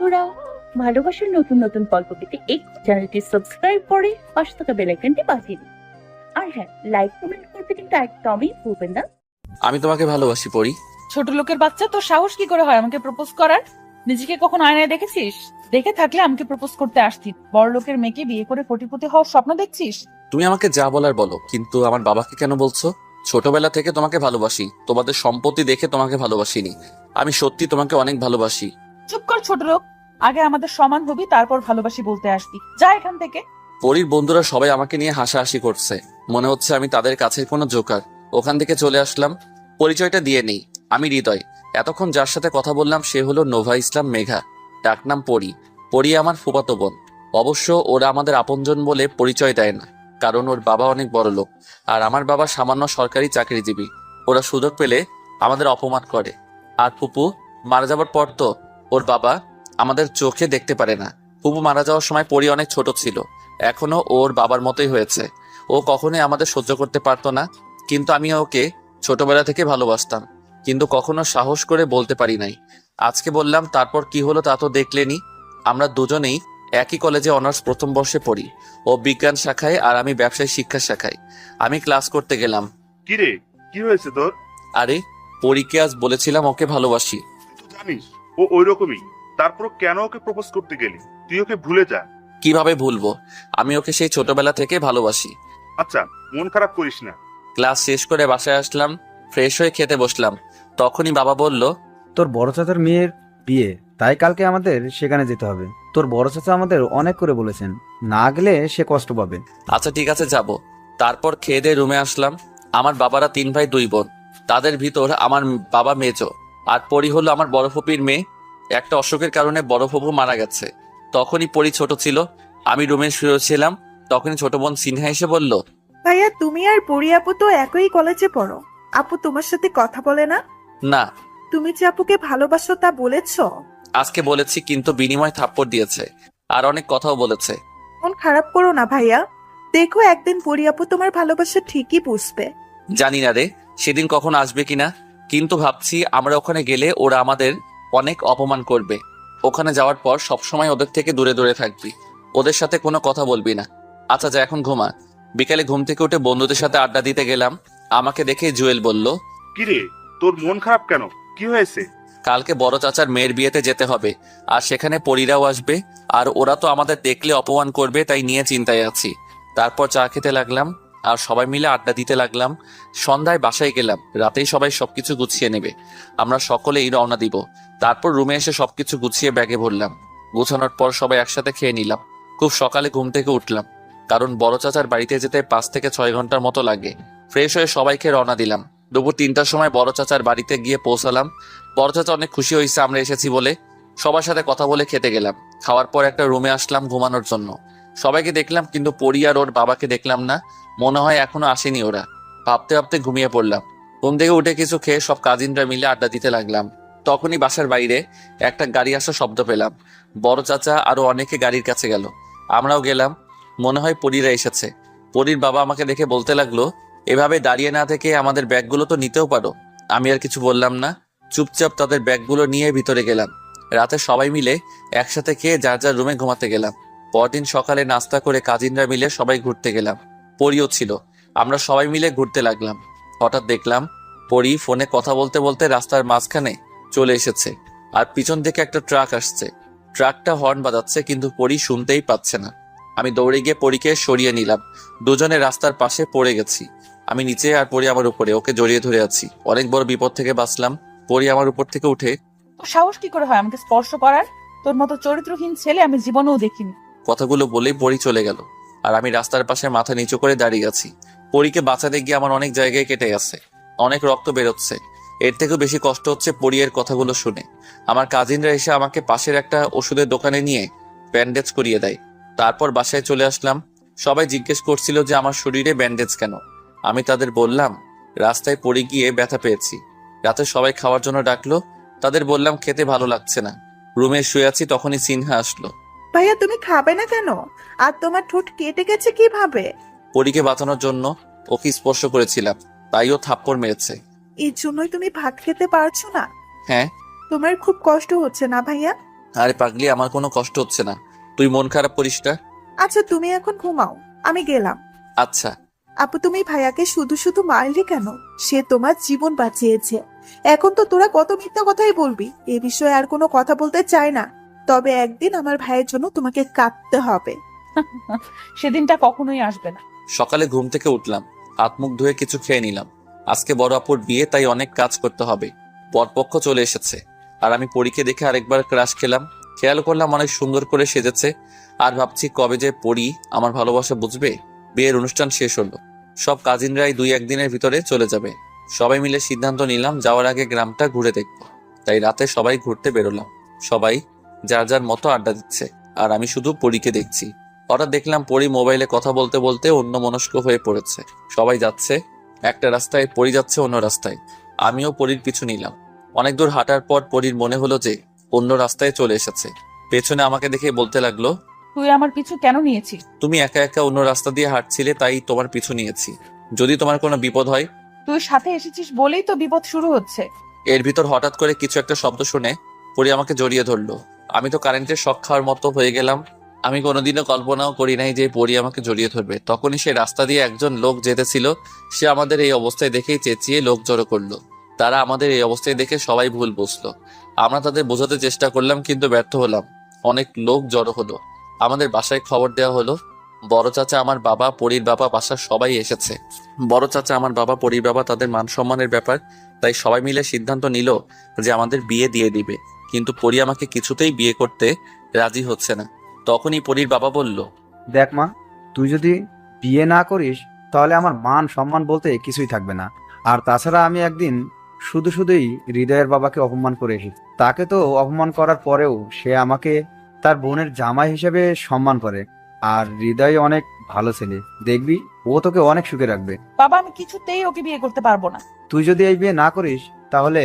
বন্ধুরা, ভালোবাসার নতুন নতুন গল্প পেতে এই চ্যানেলটি সাবস্ক্রাইব করে পাশে থাকা বেল আইকনটি বাজিয়ে দিন। আর হ্যাঁ, লাইক কমেন্ট করতে কিন্তু একদমই ভুলবেন না। আমি তোমাকে ভালোবাসি পরি। ছোট লোকের বাচ্চা, তোর সাহস কি করে হয় আমাকে প্রপোজ করার? নিজেকে কখন আয়নায় দেখেছিস? দেখে থাকলে আমাকে প্রপোজ করতে আসতি। বড় লোকের মেয়েকে বিয়ে করে কোটিপতি হওয়ার স্বপ্ন দেখছিস? তুমি আমাকে যা বলার বলো, কিন্তু আমার বাবাকে কেন বলছো? ছোটবেলা থেকে তোমাকে ভালোবাসি, তোমাদের সম্পত্তি দেখে তোমাকে ভালোবাসিনি। আমি সত্যি তোমাকে অনেক ভালোবাসি। চুপ কর ছোট লোক, আগে আমাদের সমান হবি, তারপর ভালোবাসি বলতে আসবি। যা এখান থেকে। পরির বন্ধুরা সবাই আমাকে নিয়ে হাসাহাসি করছে, মনে হচ্ছে আমি তাদের কাছের কোনো জোকার। ওখান থেকে চলে আসলাম। পরিচয়টা দিয়ে নেই, আমি হৃদয়। এতক্ষণ যার সাথে কথা বললাম সে হলো নোভা ইসলাম মেঘা, ডাকনাম পরি। পরি আমার ফুফাতো বোন। অবশ্য ওরা আমাদের আপনজন বলে পরিচয় দেয় না, কারণ ওর বাবা অনেক বড় লোক আর আমার বাবা সামান্য সরকারি চাকরিজীবী। ওরা সুযোগ পেলে আমাদের অপমান করে। আর ফুপু মারা যাবার পর তো ওর বাবা আমাদের চোখে দেখতে পারে না। ফুপু মারা যাওয়ার সময় পরি অনেক ছোট ছিল, এখনো ওর বাবার মতোই হয়েছে। ও কখনোই আমাদের সহ্য করতে পারতো না, কিন্তু আমি ওকে ছোটবেলা থেকে ভালোবাসতাম, কিন্তু কখনো সাহস করে বলতে পারি নাই। আজকে বললাম, তারপর কি হলো তা তো দেখলেনি। আমরা দুজনেই একই কলেজে অনার্স প্রথম বর্ষে পড়ি। ও বিজ্ঞান শাখায় আর আমি ব্যবসায় শিক্ষা শাখায়। আমি ক্লাস করতে গেলাম। কিরে, কি হয়েছে তোর? আরে পরীকে আজ বলেছিলাম ওকে ভালোবাসি। তুই তো জানিস ও ওইরকমই। তারপর কেন ওকে প্রপোজ করতে গেলি? তুই ওকে ভুলে যা। কিভাবে ভুলবো? আমি ওকে সেই ছোটবেলা থেকে ভালোবাসি। আচ্ছা, মন খারাপ করিস না। ক্লাস শেষ করে বাসায় আসলাম, ফ্রেশ হয়ে খেতে বসলাম। তখনই বাবা বলল, তোর বড় চাচার মেয়ের বিয়ে, তাই কালকে আমাদের সেখানে যেতে হবে। তোর বড় চাচা আমাদের অনেক করে বলেছেন, না গেলে সে কষ্ট পাবে। আচ্ছা ঠিক আছে যাব। তারপর খেয়ে দিয়ে রুমে আসলাম। আমার বাবারা 3 ভাই 2 বোন। তাদের ভিতর আমার বাবা মেজো, আর পরি হলো আমার বড় ফুপির মেয়ে। একটা অসুখের কারণে বড় ফুপু মারা গেছে। তখনই পরি ছোট ছিল। আমি রুমে শুয়েছিলাম, তখনই ছোট বোন সিনহা এসে বলল, ভাইয়া, তুমি আর পরি আপু তো একই কলেজে পড়ো। আপু তোমার সাথে কথা বলে না? না তুমি যে আপুকে ভালোবাসো তা বলেছো? আজকে বলেছি, কিন্তু বিনিময় থাপ্পড় দিয়েছে আর অনেক কথাও বলেছে। মন খারাপ করো না ভাইয়া, দেখো একদিন পরি আপু তোমার ভালোবাসা ঠিকই বুঝবে। জানি না রে সেদিন কখন আসবে কিনা, কিন্তু ভাবছি আমরা ওখানে গেলে ওরা আমাদের অনেক অপমান করবে। ওখানে যাওয়ার পর সবসময় ওদের থেকে দূরে দূরে থাকবি, ওদের সাথে কোনো কথা বলবি না। আচ্ছা যা, এখন ঘুমা। বিকালে ঘুম থেকে উঠে বন্ধুদের সাথে আড্ডা দিতে গেলাম। আমাকে দেখে জুয়েল বলল, কিরে, তোর মন খারাপ কেন? কি হয়েছে? কালকে বড় চাচার মেয়ের বিয়েতে যেতে হবে, আর সেখানে পরীরাও আসবে। আর ওরা তো আমাদের দেখলে অপমান করবে, তাই নিয়ে চিন্তায় আছি। তারপর চা খেতে লাগলাম আর সবাই মিলে আড্ডা দিতে লাগলাম। সন্ধ্যায় বাসায় গেলাম, রাতেই সবাই সবকিছু গুছিয়ে নেবে। আমরা সকলেই রওনা দিব। তারপর রুমে এসে সবকিছু গুছিয়ে ব্যাগে ভরলাম। গুছানোর পর সবাই একসাথে খেয়ে নিলাম। খুব সকালে ঘুম থেকে উঠলাম, কারণ বড় চাচার বাড়িতে যেতে 5 থেকে 6 ঘন্টার মতো লাগে। ফ্রেশ হয়ে সবাইকে রওনা দিলাম। দুপুর 3টার সময় বড় চাচার বাড়িতে গিয়ে পৌঁছালাম। বড় চাচা অনেক খুশি হয়েছে আমরা এসেছি বলে। সবার সাথে কথা বলে খেতে গেলাম। খাওয়ার পর একটা রুমে আসলাম ঘুমানোর জন্য। সবাইকে দেখলাম, কিন্তু পরি আর ওর বাবাকে দেখলাম না। মনে হয় এখনো আসেনি ওরা। ভাবতে ভাবতে ঘুমিয়ে পড়লাম। ঘুম থেকে উঠে কিছু খেয়ে সব কাজিনরা মিলে আড্ডা দিতে লাগলাম। তখনই বাসার বাইরে একটা গাড়ি আসার শব্দ পেলাম। বড় চাচা আরো অনেকে গাড়ির কাছে গেল, আমরাও গেলাম। মনে হয় পরীরা এসেছে। পরীর বাবা আমাকে দেখে বলতে লাগলো, এভাবে দাঁড়িয়ে না থেকে আমাদের ব্যাগগুলো তো নিতেও পারো। আমি আর কিছু বললাম না, চুপচাপ তাদের ব্যাগগুলো নিয়ে ভিতরে গেলাম। রাতে সবাই মিলে একসাথে খেয়ে যার যার রুমে ঘুমাতে গেলাম। পরদিন সকালে নাস্তা করে কাজিনরা মিলে সবাই ঘুরতে গেলাম। পরিও ছিল। আমরা সবাই মিলে ঘুরতে লাগলাম। হঠাৎ দেখলাম পরি ফোনে কথা বলতে বলতে রাস্তার মাঝখানে চলে এসেছে, আর পিছন থেকে একটা ট্রাক আসছে। ট্রাকটা হর্ন বাজাচ্ছে, কিন্তু পরি শুনতেই পাচ্ছে না। আমি দৌড়ে গিয়ে পরীকে সরিয়ে নিলাম। দুজনে রাস্তার পাশে পড়ে গেছি। আমি নিচে আর পরি আমার উপরে, ওকে জড়িয়ে ধরে আছি। অনেক বড় বিপদ থেকে বাঁচলাম। পরি আমার উপর থেকে উঠে, তোর সাহস কি করে হয় আমাকে স্পর্শ করার? তোর মতো চরিত্রহীন ছেলে আমি জীবনেও দেখিনি। কথাগুলো বলেই পরি চলে গেল, আর আমি রাস্তার পাশে মাথা নিচু করে দাঁড়িয়ে আছি। পরীকে বাঁচাতে গিয়ে আমার অনেক জায়গায় কেটে গেছে, অনেক রক্ত বেরোচ্ছে। এর থেকেও বেশি কষ্ট হচ্ছে পরিয়ের কথাগুলো শুনে। আমার কাজিনরা এসে আমাকে পাশের একটা ওষুধের দোকানে নিয়ে ব্যান্ডেজ করিয়ে দেয়। তারপর বাসায় চলে আসলাম। সবাই জিজ্ঞেস করছিল যে আমার শরীরে ব্যান্ডেজ কেন। আমি তাদের বললাম, রাস্তায় পড়ে গিয়ে ব্যথা পেয়েছি। রাতে সবাই খাওয়ার জন্য ডাকলো, তাদের বললাম খেতে ভালো লাগছে না। রুমে শুয়ে আছি, তখনই সিনহা আসলো। ভাইয়া, তুমি খাবে না কেন? আর তোমার ঠোঁট কেটে গেছে কিভাবে? পরীকে বাঁচানোর জন্য ওকে স্পর্শ করেছিলাম, তাই ও থাপ্পড় মেরেছে। এর জন্যই তুমি ভাত খেতে পারছো না? হ্যাঁ। তোমার খুব কষ্ট হচ্ছে না ভাইয়া? আরে পাগলি, আমার কোনো কষ্ট হচ্ছে না, তুই মন খারাপ করিস না। আচ্ছা তুমি এখন ঘুমাও, আমি গেলাম। আচ্ছা। আপু তুমি ভাইয়াকে শুধু শুধু মারলি কেন? সে তোমার জীবন বাঁচিয়েছে। এখন তো তোরা কত মিথ্যা কথাই বলবি। এ বিষয়ে আর কোনো কথা বলতে চাই না, তবে একদিন আমার ভাইয়ের জন্য তোমাকে কাঁদতে হবে। সেদিনটা কখনোই আসবে না। সকালে ঘুম থেকে উঠলাম, হাত মুখ ধুয়ে কিছু খেয়ে নিলাম। আজকে বড় আপুর বিয়ে, তাই অনেক কাজ করতে হবে। বরপক্ষ চলে এসেছে, আর আমি পরীকে দেখে আরেকবার ক্রাশ খেলাম। খেয়াল করলাম অনেক সুন্দর করে সেজেছে, আর ভাবছি কবে যে পরি আমার ভালোবাসা বুঝবে। বিয়ের অনুষ্ঠান শেষ হলো, সব কাজিনরাই 2-1 দিনের ভিতরে চলে যাবে। সবাই মিলে সিদ্ধান্ত নিলাম যাওয়ার আগে গ্রামটা ঘুরে দেখব। তাই রাতে সবাই ঘুরতে বেরোলাম। সবাই যার যার মতো আড্ডা দিচ্ছে, আর আমি শুধু পরীকে দেখছি। হঠাৎ দেখলাম পরি মোবাইলে কথা বলতে বলতে অন্য মনস্ক হয়ে পড়েছে। সবাই যাচ্ছে একটা রাস্তায়, পরি যাচ্ছে অন্য রাস্তায়। আমিও পরির পিছু নিলাম। অনেক দূর হাঁটার পর পরির মনে হলো যে অন্য রাস্তায় চলে এসেছে। পেছনে আমাকে দেখে বলতে লাগলো, তুই আমার পিছু কেন নিয়েছিস? তুমি একা একা অন্য রাস্তা দিয়ে হাঁটছিলে, তাই তোমার পিছু নিয়েছি। যদি তোমার কোনো বিপদ হয়। তুই সাথে এসেছিস বলেই তো বিপদ শুরু হচ্ছে। এর ভিতর হঠাৎ করে কিছু একটা শব্দ শুনে পরি আমাকে জড়িয়ে ধরলো। আমি তো কারেন্টের শক খাওয়ার মতো হয়ে গেলাম। আমি কোনোদিনও কল্পনাও করি নাই যে পরি আমাকে জড়িয়ে ধরবে। তখনই সে রাস্তা দিয়ে একজন লোক যেতেছিল। সে আমাদের এই অবস্থায় দেখেই চেঁচিয়ে লোক জড়ো করলো। তারা আমাদের এই অবস্থায় দেখে সবাই ভুল বুঝলো। আমরা তাদের বোঝাতে চেষ্টা করলাম, কিন্তু ব্যর্থ হলাম। অনেক লোক জড়ো হলো। আমাদের বাসায় খবর দেওয়া হলো। বড় চাচা, আমার বাবা, পরির বাবা, বাসার সবাই এসেছে। বড় চাচা, আমার বাবা, পরির বাবা, তাদের মান সম্মানের ব্যাপার, তাই সবাই মিলে সিদ্ধান্ত নিল যে আমাদের বিয়ে দিয়ে দিবে। কিন্তু পরি আমাকে কিছুতেই বিয়ে করতে রাজি হচ্ছে না। তখনই পরির বাবা বলল, দেখ মা, তুই যদি বিয়ে না করিস তাহলে আমার মান সম্মান বলতে কিছুই থাকবে না। আর তাছাড়া আমি একদিন শুধুই হৃদয়ের বাবাকে অপমান করে এসেছি। তাকে তো অপমান করার পরেও সে আমাকে তার বোনের জামাই হিসেবে সম্মান করে। আর হৃদয় অনেক ভালো ছেলে, দেখবি ও তোকে অনেক সুখে রাখবে। বাবা, আমি কিছুতেই ওকে বিয়ে করতে পারবো না। তুই যদি এই বিয়ে না করিস তাহলে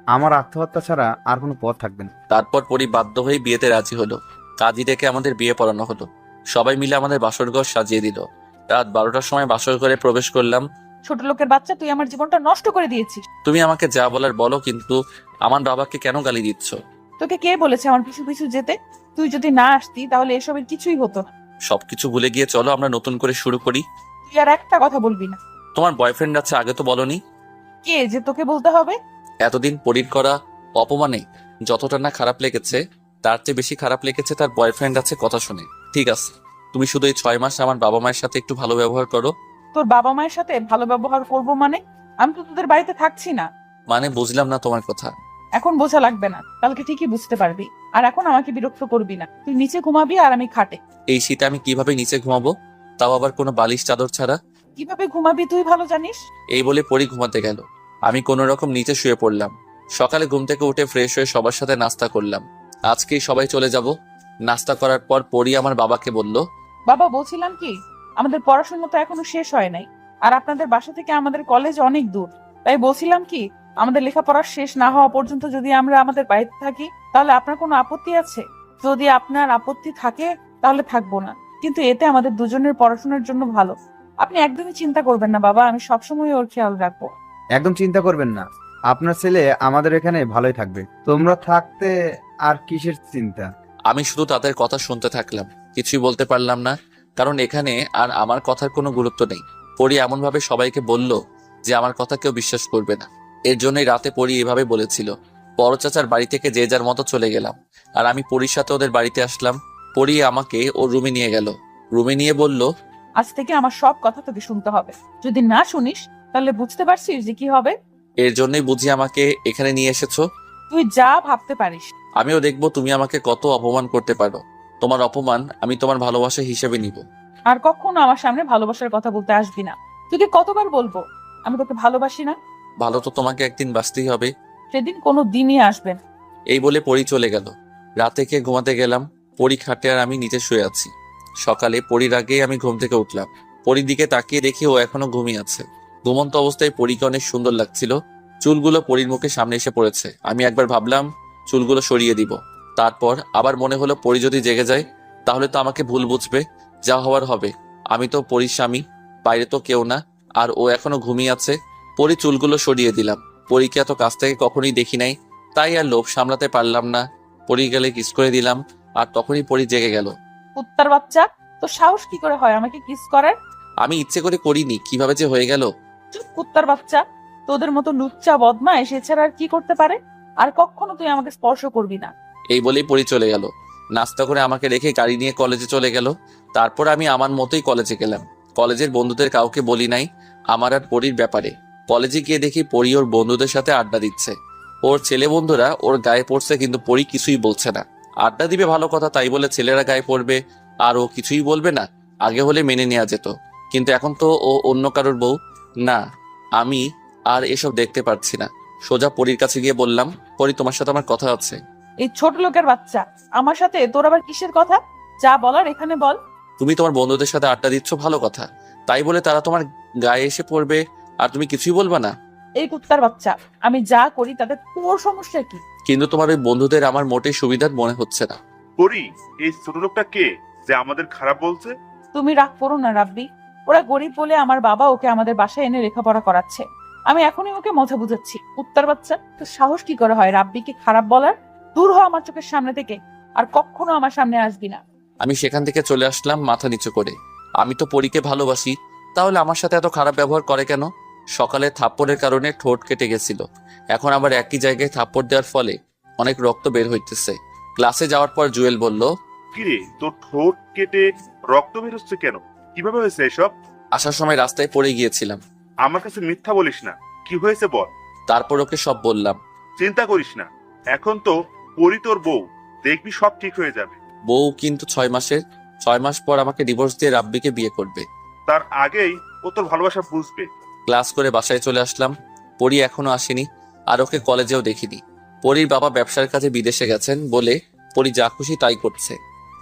আমার আত্মহত্যা ছাড়া আর কোনো পথ থাকবে না। তারপর পরি বাধ্য হয়ে বিয়েতে রাজি হলো। কাজী ডেকে আমাদের বিয়ে পড়ানো হলো। সবাই মিলে আমাদের বাসরঘর সাজিয়ে দিল। রাত 12টার সময় বাসর ঘরে প্রবেশ করলাম। ছোট লোকের বাচ্চা, তুই আমার জীবনটা নষ্ট করে দিয়েছিস। তুমি আমাকে যা বলার বলো, কিন্তু আমার বাবাকে কেন গালি দিচ্ছ? তোকে কে বলেছে আমার পিছু পিছু যেতে? তুই যদি না আসতি তাহলে এসবের কিছুই হতো না। সবকিছু ভুলে গিয়ে চলো আমরা নতুন করে শুরু করি। তুই আর একটা কথা বলবি না। তোমার বয়ফ্রেন্ড আছে, আগে তো বলনি। কে যে তোকে বলতে হবে? এতদিন পরির করা অপমানে যতটা না খারাপ লেগেছে, তার চেয়ে বেশি খারাপ লেগেছে তার বয়ফ্রেন্ড আছে কথা শুনে। ঠিক আছে, তুমি শুধু এই 6 মাস আমার বাবা মায়ের সাথে একটু ভালো ব্যবহার করো। তোর বাবা মায়ের সাথে ভালো ব্যবহার করব মানে? আমি তো তোদের বাড়িতে থাকছি না। মানে বুঝলাম না তোমার কথা। এখন বোঝা লাগবে না, কালকে ঠিকই বুঝতে পারবি। আর এখন আমাকে বিরক্ত করবি না। তুই নিচে ঘুমাবি আর আমি খাটে। এই শীতে আমি কিভাবে নিচে ঘুমাবো, তাও আবার কোনো বালিশ চাদর ছাড়া? কিভাবে ঘুমাবি তুই ভালো জানিস। এই বলে পরি ঘুমাতে গেল। আমি কোনো রকম নিচে শুয়ে পড়লাম। সকালে ঘুম থেকে উঠে ফ্রেশ হয়ে সবার সাথে নাস্তা করলাম। আজকেই সবাই চলে যাব। নাস্তা করার পর পরি আমার বাবাকে বলল, বাবা, বলছিলাম কি, আমাদের পড়াশোনা তো এখনো শেষ হয় নাই। আর আপনাদের বাসা থেকে আমাদের কলেজ অনেক দূর। তাই বলছিলাম কি, আমাদের লেখাপড়া শেষ না হওয়া পর্যন্ত যদি আমরা আমাদের বাড়িতে থাকি, তাহলে আপনার কোনো আপত্তি আছে? যদি আপনার আপত্তি থাকে তাহলে থাকবো না, কিন্তু এতে আমাদের দুজনের পড়াশোনার জন্য ভালো। আপনি একদমই চিন্তা করবেন না বাবা, আমি সবসময় ওর খেয়াল রাখবো। একদম চিন্তা করবেন না, আপনার ছেলে আমাদের এখানে ভালোই থাকবে। তোমরা থাকতে আর কিসের চিন্তা। আমি শুধু তাদের কথা শুনতে থাকলাম, কিছুই বলতে পারলাম না, কারণ এখানে আর আমার কথার কোনো গুরুত্ব নেই। পরি এমনভাবে সবাইকে বলল যে আমার কথা কেউ বিশ্বাস করবে না। এর জন্যই রাতে পরি এভাবে বলেছিল। বড় চাচার বাড়ি থেকে যে যার মতো চলে গেলাম, আর আমি পরির সাথে ওদের বাড়িতে আসলাম। পরি আমাকে ওর রুমে নিয়ে গেল। রুমে নিয়ে বলল, আজ থেকে আমার সব কথা তোকে শুনতে হবে। যদি না শুনিস তাহলে বুঝতে পারছিস যে কি হবে। এর জন্যই বুঝি আমাকে এখানে নিয়ে এসেছো। তুই যা ভাবতে পারিস। আমিও দেখবো তুমি আমাকে কত অপমান করতে পারো। তোমার অপমান আমি তোমার ভালোবাসা হিসেবে নিব। আর কখনো আমার সামনে ভালোবাসার কথা বলতে আসবি না। তোকে কতবার বলবো আমি তোকে ভালোবাসি না? ভালো তো তোমাকে একদিন বাঁচতেই হবে। সেদিন কোনো দিনই আসবে না। এই বলে পরি চলে গেল। রাতে খেয়ে ঘুমাতে গেলাম। পরি খাটে আর আমি নিচে শুয়ে আছি। সকালে পরির আগেই আমি ঘুম থেকে উঠলাম। পরির দিকে তাকিয়ে দেখি ও এখনো ঘুমিয়ে আছে। ঘুমন্ত অবস্থায় পরিকে অনেক সুন্দর লাগছিল। চুলগুলো পরির মুখের সামনে এসে পড়েছে। আমি একবার ভাবলাম চুলগুলো সরিয়ে দিব। তারপর আবার মনে হলো পরি যদি জেগে যায় তাহলে তো আমাকে ভুল বুঝবে। যা হওয়ার হবে। আমি তো পরির স্বামী, বাইরে তো কেউ না। আর ও এখনো ঘুমিয়ে আছে। পরি চুলগুলো সরিয়ে দিলাম। পরীকে এত কাছ থেকে কখনোই দেখি নাই, তাই আর লোভ সামলাতে পারলাম না। পরি গেলে কিস করে দিলাম, আর তখনই পরি জেগে গেল। কুত্তার বাচ্চা, তো সাহস কি করে হয় আমাকে কিস করার? আমি ইচ্ছে করে করিনি, কিভাবে যে হয়ে গেল। চুপ কুত্তার বাচ্চা, তোদের মতো লুচ্চা বদমাইশ এছাড়া আর কি করতে পারে? আর কখনো তুই আমাকে স্পর্শ করবি না। এই বলেই পরি চলে গেল। নাস্তা করে আমাকে রেখে গাড়ি নিয়ে কলেজে চলে গেল। তারপর আমি আমার মতোই কলেজে গেলাম। কলেজের বন্ধুদের কাউকে বলি নাই আমার আর পরির ব্যাপারে। কলেজে গিয়ে দেখি পরি ওর বন্ধুদের সাথে আড্ডা দিচ্ছে। ওর ছেলে বন্ধুরা ওর গায়ে পড়ছে, কিন্তু পরি কিছুই বলছে না। আড্ডা দিবে ভালো কথা, তাই বলে ছেলেরা গায়ে পড়বে আর ও কিছুই বলবে না? আগে হলে মেনে নেওয়া যেত, কিন্তু এখন তো ও অন্য কারোর বউ। না, আমি আর এসব দেখতে পারছি না। সোজা পরির কাছে গিয়ে বললাম, পরি তোমার সাথে আমার কথা আছে। এই ছোট লোকের বাচ্চা, আমার সাথে তোর আবার কিসের কথা? যা বলার এখানে বল। তুমি তোমার বন্ধুদের সাথে আড্ডা দিচ্ছ ভালো কথা, তাই বলে তারা তোমার গায়ে এসে পড়বে আর তুমি কিছুই বলবা না? এই কুত্তার বাচ্চা, আমি যা করি তাতে তোর সমস্যা কি? কিন্তু তোমার ওই বন্ধুদের আমার মোটেই সুবিধার মনে হচ্ছে না। পরি, এই ছোট লোকটা কে যে আমাদের খারাপ বলছে? তুমি রাগ করো না রাব্বি, ওরা গরিব বলে আমার বাবা ওকে আমাদের বাসায় এনে লেখাপড়া করাচ্ছে। আমি এখনই ওকে মজা বুঝাচ্ছি। কুত্তার বাচ্চা, তো সাহস কি করে হয় রাব্বিকে খারাপ বলার? দূর হ আমার চোখের সামনে থেকে, আর কখনো আমার সামনে আসবি না। আমি সেখান থেকে চলে আসলাম মাথা নিচু করে। আমি তো পরীকে ভালোবাসি, তাহলে আমার সাথে এত খারাপ ব্যবহার করে কেন? সকালে থাপ্পড়ের কারণে ঠোঁট কেটে গেছিল, এখন আবার একই জায়গায় থাপ্পড় দেওয়ার ফলে অনেক রক্ত বের হইতেছে। ক্লাসে যাওয়ার পর জুয়েল বলল, কিরে, তোর ঠোঁট কেটে রক্ত বের হচ্ছে কেন? কিভাবে হয়েছে এসব? আসার সময় রাস্তায় পড়ে গিয়েছিলাম। আমার কাছে মিথ্যা বলিস না, কি হয়েছে বল। তারপর ওকে সব বললাম। চিন্তা করিস না, এখন তো পরি তোর বউ, দেখবি সব ঠিক হয়ে যাবে। বউ কিন্তু 6 মাসের, 6 মাস পর আমাকে ডিভোর্স দিয়ে রাব্বিকে বিয়ে করবে। তার আগেই ও তোর ভালোবাসা বুঝবে। ক্লাস করে বাসায় চলে আসলাম। পরি এখনো আসেনি, আর ওকে কলেজেও দেখিনি। পরির বাবা ব্যবসার কাজে বিদেশে গেছেন বলে পরি যা খুশি তাই করছে।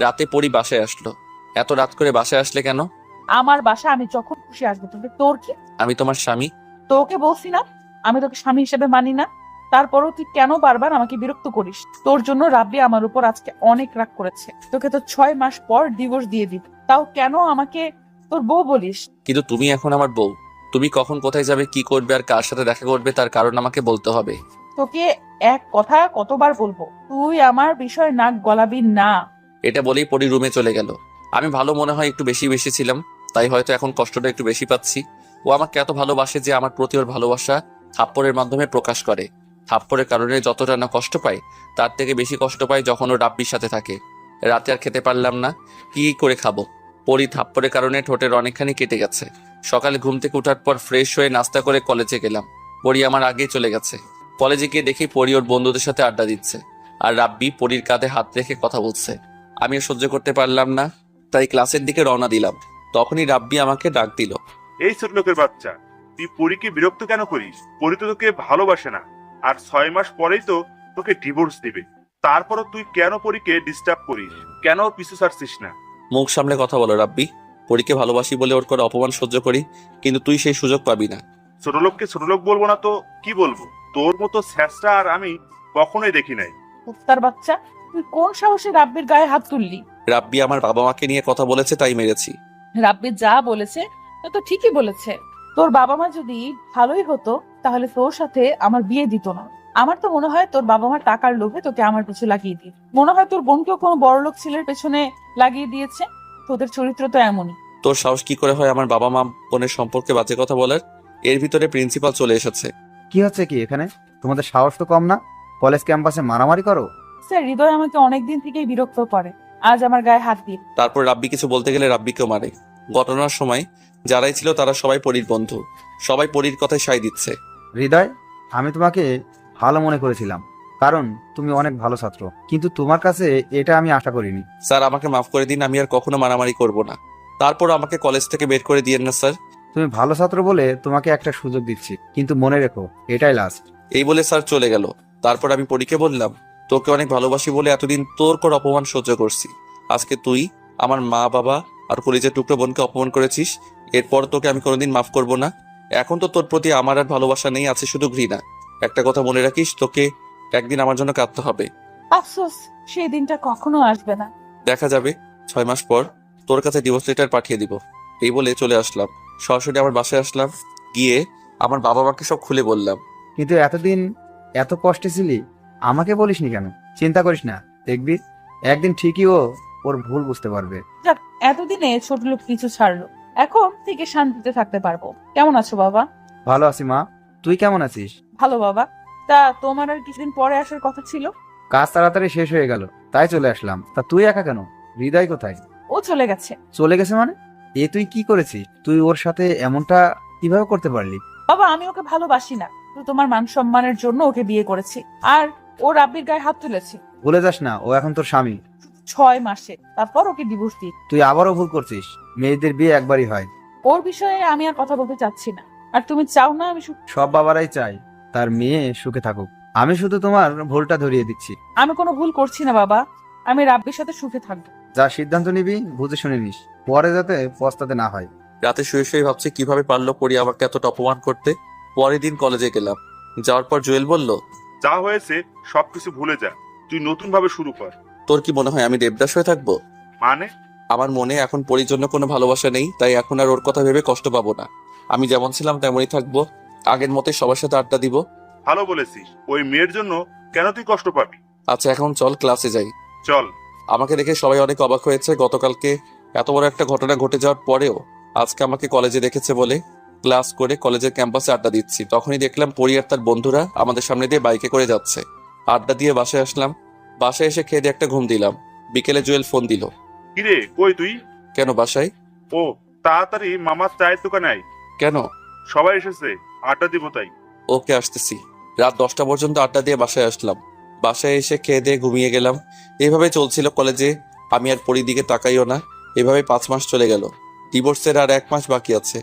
রাতে পরি বাসায় আসলো। এত রাত করে বাসায় আসলে কেন? আমার বাসা আমি যখন খুশি আসবো, তোকে তোর কি? আমি তোমার স্বামী। তোকে বলছি না আমি তোকে স্বামী হিসেবে মানি না? তারপরও তুই কেন বারবার আমাকে বিরক্ত করিস? তোর জন্য রাব্বি আমার উপর আজকে অনেক রাগ করেছে। তোকে তো 6 মাস পর ডিভোর্স দিয়ে দিত, তাও কেন আমাকে তোর বউ বলিস? কিন্তু তুমি এখন আমার বউ। তুমি কখন কোথায় যাবে, কি করবে আর কার সাথে দেখা করবে তার কারণ আমাকে বলতে হবে। তোকে এক কথা কতবার বলবো, তুই আমার বিষয় নাক গলাবি না। এটা বলেই পরি রুমে চলে গেল। আমি ভালো মনে হয় একটু বেশি বেশি ছিলাম, তাই হয়তো এখন কষ্টটা একটু বেশি পাচ্ছি। ও আমাকে এত ভালোবাসে যে আমার প্রতি ওর ভালোবাসা থাপ্পড়ের মাধ্যমে প্রকাশ করে। থাপ্পড়ের কারণে যতটা না কষ্ট পাই, তার থেকে বেশি কষ্ট পাই যখন ও রাব্বির সাথে থাকে। রাতে আর খেতে পারলাম না, কি করে খাবো? পরি থাপ্পড়ের কারণে ঠোঁটের অনেকখানি কেটে গেছে। সকালে ঘুম থেকে ওঠার পর ফ্রেশ হয়ে নাস্তা করে কলেজে গেলাম। পরি আমার আগেই চলে গেছে। কলেজে গিয়ে দেখি পরি ওর বন্ধুদের সাথে আড্ডা দিচ্ছে, আর রাব্বি পরির কাঁধে হাত রেখে কথা বলছে। আমি আর সহ্য করতে পারলাম না, তাই ক্লাসের দিকে রওনা দিলাম। তখনই রাব্বি আমাকে ডাক দিল। এই ছোট লোকের বাচ্চা, তুই পরীকে বিরক্ত কেন করিস? পরী তো তোকে ভালোবাসে না, আর 6 মাস পরেই তো তোকে ডিভোর্স দিবে। তারপরও তুই কেন পরীকে ডিস্টার্ব করিস? কেন ওর পিছু ছাড়ছিস না? মুখ সামলে কথা বলো রাব্বি। পরীকে ভালোবাসি বলে ওর করে অপমান সহ্য করি, কিন্তু তুই সেই সুযোগ পাবি না। ছোট লোককে ছোট লোক বলবো না তো কি বলবো? তোর মতো স্যাঁচটা আর আমি কখনোই দেখি নাই। কুত্তার বাচ্চা, তুই কোন সাহসে রাব্বির গায়ে হাত তুললি? রাব্বি আমার বাবা মাকে নিয়ে কথা বলেছে, তাই মেরেছি। রাব্বি যা বলেছে তা তো ঠিকই বলেছে। তোর বাবা মা যদি ভালোই হতো তাহলে তোর সাথে আমার বিয়ে দিত না। আমার তো মনে হয় তোর বাবা মা টাকার লোভে তোকে আমার পিছু লাগিয়ে দিয়ে, মনে হয় তোর বোনকেও কোনো বড়লোক ছেলের পেছনে লাগিয়ে দিয়েছে। তোদের চরিত্র তো এমনই। তোর সাহস কি করে হয় আমার বাবা মা বোনের সম্পর্কে বাজে কথা বলার? এর ভিতরে প্রিন্সিপাল চলে এসেছে। কি হচ্ছে কি এখানে? তোমাদের সাহস তো কম না, কলেজ ক্যাম্পাসে মারামারি করো। স্যার, হৃদয় আমাকে অনেকদিন থেকেই বিরক্ত করে, আজ আমার গায়ে হাত দিয়ে। তারপর রাব্বি কিছু বলতে গেলে রাব্বিকেও মারে। ঘটনার সময় যারাই ছিল তারা সবাই পরীর বন্ধু, সবাই পরীর কথায় সায় দিচ্ছে। হৃদয়, আমি তোমাকে ভালো মনে করেছিলাম, কারণ তুমি অনেক ভালো ছাত্র, কিন্তু তোমার কাছে এটা আমি আশা করিনি। স্যার আমাকে মাফ করে দিন, আমি আর কখনো মারামারি করব না। তারপর আমাকে কলেজ থেকে বের করে দিয়েন না স্যার। তুমি ভালো ছাত্র বলে তোমাকে একটা সুযোগ দিচ্ছি, কিন্তু মনে রেখো এটাই লাস্ট। এই বলে স্যার চলে গেল। তারপর আমি পরীকে বললাম, তোকে অনেক ভালোবাসি বলে এতদিন তোর কর অপমান সহ্য করছি। আজকে তুই আমার মা বাবা আর কলেজের টুকরো বোনকে অপমান করেছিস, এরপর তোকে আমি কোনোদিন মাফ করব না। এখন তো তোর প্রতি আমার আর ভালোবাসা নেই, আছে শুধু ঘৃণা। একটা কথা মনে রাখিস, তোকে একদিন আমার জন্য কাঁদতে হবে। আফসোস, সেই দিনটা কখনো আসবে না। দেখা যাবে 6 মাস পর তোর কাছে ডিভোর্স লেটার পাঠিয়ে দিব। এই বলে চলে আসলাম। সরাসরি আমার বাসায় আসলাম, গিয়ে আমার বাবা মাকে সব খুলে বললাম। কিন্তু এতদিন এত কষ্টে ছিলি, আমাকে বলিসনি কেন? চিন্তা করিস না, দেখবি একদিন ঠিকই ও ওর ভুল বুঝতে পারবে। যাক, এতদিনে ছোট লোক কিছু ছাড়লো, এখন থেকে শান্তিতে থাকতে পারবো। কেমন আছো বাবা? ভালো আছি মা, তুই কেমন আছিস? ভালো বাবা। তা তোমার আর কিছুদিন পরে আসার কথা ছিল? কাজ তাড়াতাড়ি শেষ হয়ে গেল, তাই চলে আসলাম। তা তুই একা কেন? হৃদয় কোথায়? ও চলে গেছে। চলে গেছে মানে? এ তুই কি করেছিস? তুই ওর সাথে এমনটা কিভাবে করতে পারলি? বাবা, আমি ওকে ভালোবাসি না, তো তোমার মান সম্মানের জন্য ওকে বিয়ে করেছি, আর ও রাব্বির গায়ে হাত তুলেছে। ভুলে যাস না, ও এখন তোর স্বামী। 6 মাসে, তারপর ওকে ডিভোর্স দিই। তুই আবারও ভুল করছিস। মেয়েদের বিয়ে একবারই হয়। ওর বিষয়ে আমি আর কথা বলতে চাচ্ছি না। আর তুমি চাও না আমি সব বাবারাই চায় তার মেয়ে সুখে থাকুক। আমি শুধু তোমার ভুলটা ধরিয়ে দিচ্ছি। আমি কোনো ভুল করছি না বাবা, আমি রাব্বির সাথে সুখে থাকবো। যা সিদ্ধান্ত নিবি বুঝে শুনে নিস, পরে যাতে পস্তাতে না হয়। রাতে শুয়ে শুয়ে ভাবছি কিভাবে পারলো পরি আমাকে এতটা অপমান করতে। পরের দিন কলেজে গেলাম। যাওয়ার পর জুয়েল বলল, যা হয়েছে সবকিছু ভুলে যা, তুই নতুন ভাবে শুরু কর। তোর কি মনে হয় আমি দেবদাস হয়ে থাকবো? মানে? আমার মনে এখন পরির জন্য কোনো ভালোবাসা নেই, তাই এখন আর ওর কথা ভেবে কষ্ট পাবো না। আমি যেমন ছিলাম তেমনই থাকবো, আগের মতোই সবার সাথে আড্ডা দিব। ভালো বলেছিস, ওই মেয়ের জন্য কেন তুই কষ্ট পাবি? আচ্ছা এখন চল ক্লাসে যাই। চল। আমাকে দেখে সবাই অনেক অবাক হয়েছে। গতকালকে এত বড় একটা ঘটনা ঘটে যাওয়ার পরেও আজকে আমাকে কলেজে দেখেছে বলে ক্লাস করে কলেজের ক্যাম্পাসে আড্ডা দিচ্ছি। তখনই দেখলাম পরি আর তার বন্ধুরা আমাদের সামনে দিয়ে বাইকে করে যাচ্ছে। আড্ডা দিয়ে বাসায় আসলাম। বাসায় এসে খেয়ে দিয়ে একটা ঘুম দিলাম। বিকেলে জুয়েল ফোন দিল। কিরে কই তুই? কেন বাসায়? ও, তাড়াতাড়ি মামার চায়ের দোকানে আয়, কেন? সবাই এসেছে, আড্ডা দিব তাই। ওকে আসতেছি। রাত 10টা পর্যন্ত আড্ডা দিয়ে বাসায় আসলাম। বাসায় এসে খেয়ে দিয়ে ঘুমিয়ে গেলাম। এইভাবে চলছিল কলেজে। আমি আর পরির দিকে তাকাইও না। এভাবে 5 মাস চলে গেল। ডিভোর্সের আর 1 মাস বাকি আছে।